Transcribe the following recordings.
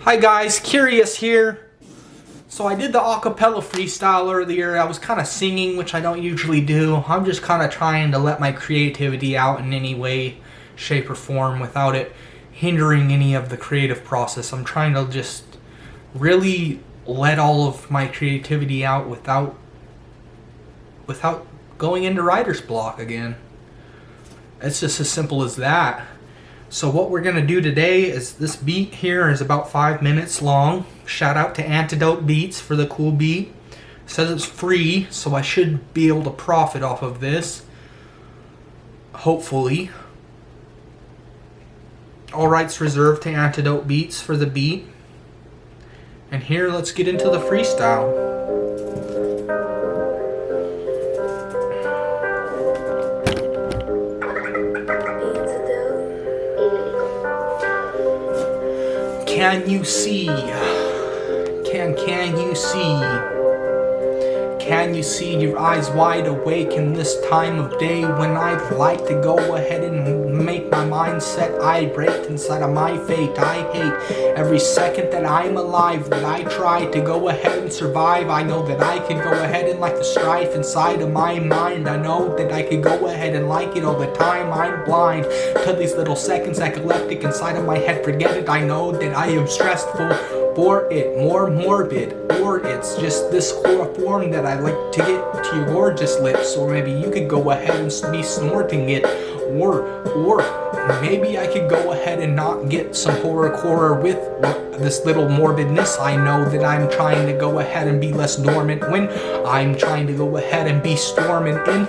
Hi guys, Curious here. So I did the acapella freestyle earlier. I was kind of singing, which I don't usually do. I'm just kind of trying to let my creativity out in any way, shape, or form without it hindering any of the creative process. I'm trying to just really let all of my creativity out without going into writer's block again. It's just as simple as that. So what we're going to do today is this beat here is about 5 minutes long. Shout out to Antidote Beats for the cool beat. It says it's free, so I should be able to profit off of this. Hopefully. All rights reserved to Antidote Beats for the beat. And here, let's get into the freestyle. Can you see? Can you see? Can you see your eyes wide awake in this time of day when I'd like to go ahead and make my mindset irate inside of my fate? I hate every second that I'm alive, that I try to go ahead and survive. I know that I can go ahead and like the strife inside of my mind. I know that I could go ahead and like it all the time. I'm blind to these little seconds epileptic inside of my head. Forget it, I know that I am stressful for it, more morbid, or it's just this chloroform that I like to get to your gorgeous lips, or maybe you could go ahead and be snorting it, or maybe I could go ahead and not get some horror with this little morbidness. I know that I'm trying to go ahead and be less dormant when I'm trying to go ahead and be storming in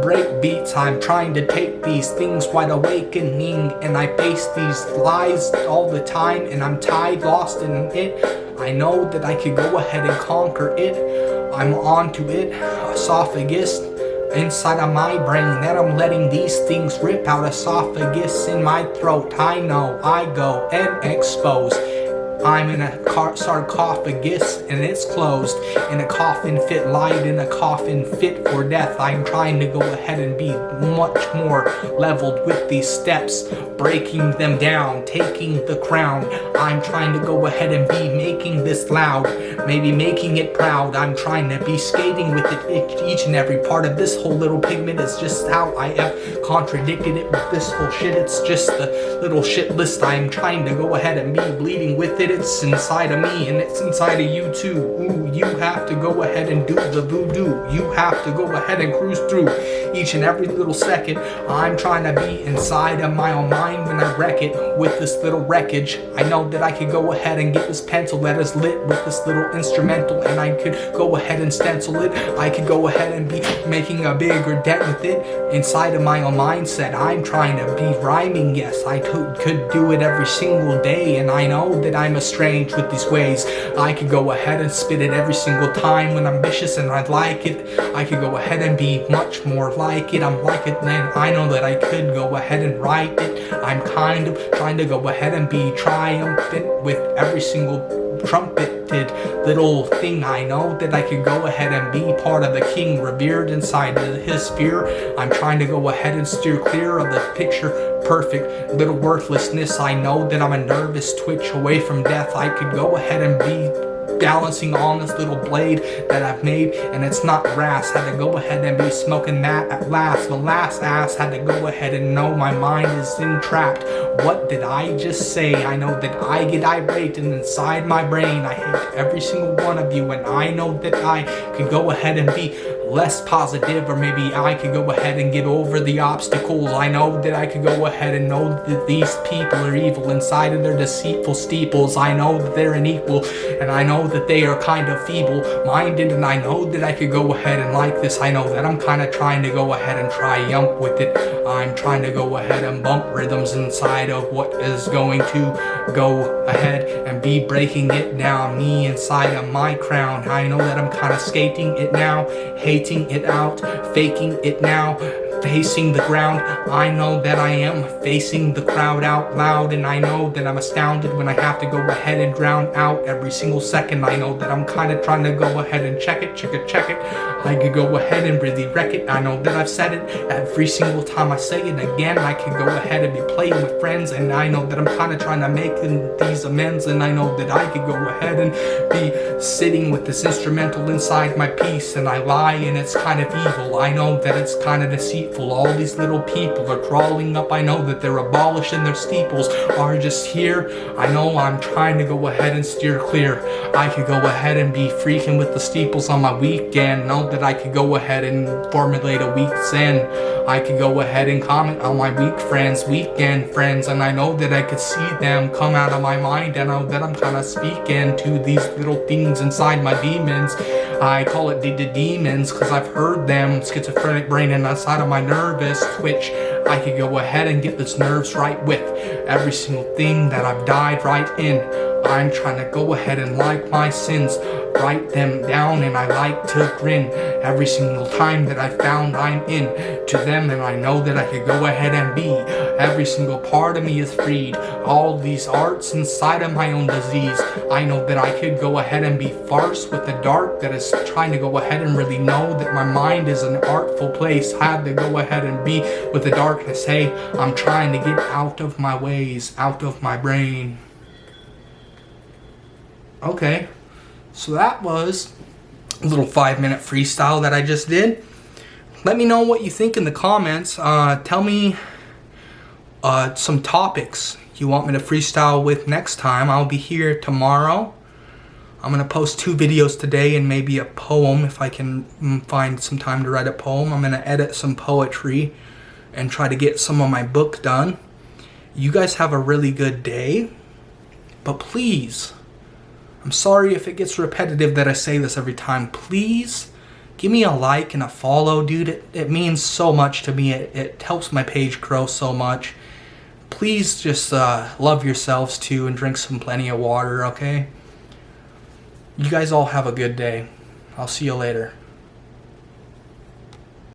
break beats. I'm trying to take these things wide awakening, and I face these lies all the time, and I'm tied, lost in it. I know that I could go ahead and conquer it. I'm onto it, esophagus inside of my brain, that I'm letting these things rip out, esophagus in my throat. I know I go and expose. I'm in a sarcophagus and it's closed, in a coffin fit light, in a coffin fit for death. I'm trying to go ahead and be much more leveled with these steps, breaking them down, taking the crown. I'm trying to go ahead and be making this loud, maybe making it proud. I'm trying to be skating with it, each and every part of this whole little pigment is just how I have contradicted it with this whole shit. It's just the little shit list. I'm trying to go ahead and be bleeding with it. It's inside of me and it's inside of you too. Ooh, you have to go ahead and do the voodoo. You have to go ahead and cruise through each and every little second. I'm trying to be inside of my own mind when I wreck it with this little wreckage. I know that I could go ahead and get this pencil that is lit with this little instrumental, and I could go ahead and stencil it. I could go ahead and be making a bigger dent with it inside of my own mindset. I'm trying to be rhyming, yes, I could do it every single day, and I know that I'm strange with these ways. I could go ahead and spit it every single time when I'm vicious and I'd like it. I could go ahead and be much more like it. I'm like it, then I know that I could go ahead and write it. I'm kind of trying to go ahead and be triumphant with every single trumpeted little thing. I know that I could go ahead and be part of the king, revered inside of his sphere. I'm trying to go ahead and steer clear of the picture perfect little worthlessness. I know that I'm a nervous twitch away from death. I could go ahead and be balancing on this little blade that I've made, and it's not grass. Had to go ahead and be smoking that at last. The last ass had to go ahead and know my mind is entrapped. What did I just say? I know that I get irate, and inside my brain I hate every single one of you, and I know that I could go ahead and be less positive, or maybe I could go ahead and get over the obstacles. I know that I could go ahead and know that these people are evil inside of their deceitful steeples. I know that they're unequal, and I know that they are kind of feeble-minded, and I know that I could go ahead and like this. I know that I'm kind of trying to go ahead and triumph with it. I'm trying to go ahead and bump rhythms inside of what is going to go ahead and be breaking it down. Me inside of my crown. I know that I'm kind of skating it now, hating it out, faking it now, facing the ground. I know that I am facing the crowd out loud, and I know that I'm astounded when I have to go ahead and drown out every single second. I know that I'm kind of trying to go ahead and check it. I could go ahead and really wreck it. I know that I've said it every single time I say it again. I could go ahead and be playing with friends, and I know that I'm kind of trying to make these amends, and I know that I could go ahead and be sitting with this instrumental inside my piece, and I lie and it's kind of evil. I know that it's kind of deceitful. All these little people are crawling up. I know that they're abolishing their steeples, are just here. I know I'm trying to go ahead and steer clear. I could go ahead and be freaking with the steeples on my weekend. Know that I could go ahead and formulate a week's end. I could go ahead and comment on my weekend friends, and I know that I could see them come out of my mind. I know that I'm kind of speaking to these little things inside my demons. I call it the demons because I've heard them. Schizophrenic brain and inside of my nervous twitch. I could go ahead and get this nerves right with every single thing that I've died right in. I'm trying to go ahead and like my sins, write them down, and I like to grin every single time that I found I'm in to them, and I know that I could go ahead and be. Every single part of me is freed. All these arts inside of my own disease. I know that I could go ahead and be farce with the dark that is trying to go ahead and really know that my mind is an artful place. I had to go ahead and be with the darkness. Hey, I'm trying to get out of my ways, out of my brain. Okay, so that was a little 5-minute freestyle that I just did. Let me know what you think in the comments. Tell me some topics you want me to freestyle with next time. I'll be here tomorrow. I'm going to post 2 videos today and maybe a poem if I can find some time to write a poem. I'm going to edit some poetry and try to get some of my book done. You guys have a really good day, but please, I'm sorry if it gets repetitive that I say this every time. Please give me a like and a follow, dude. It means so much to me. It helps my page grow so much. Please just love yourselves too and drink plenty of water, okay? You guys all have a good day. I'll see you later.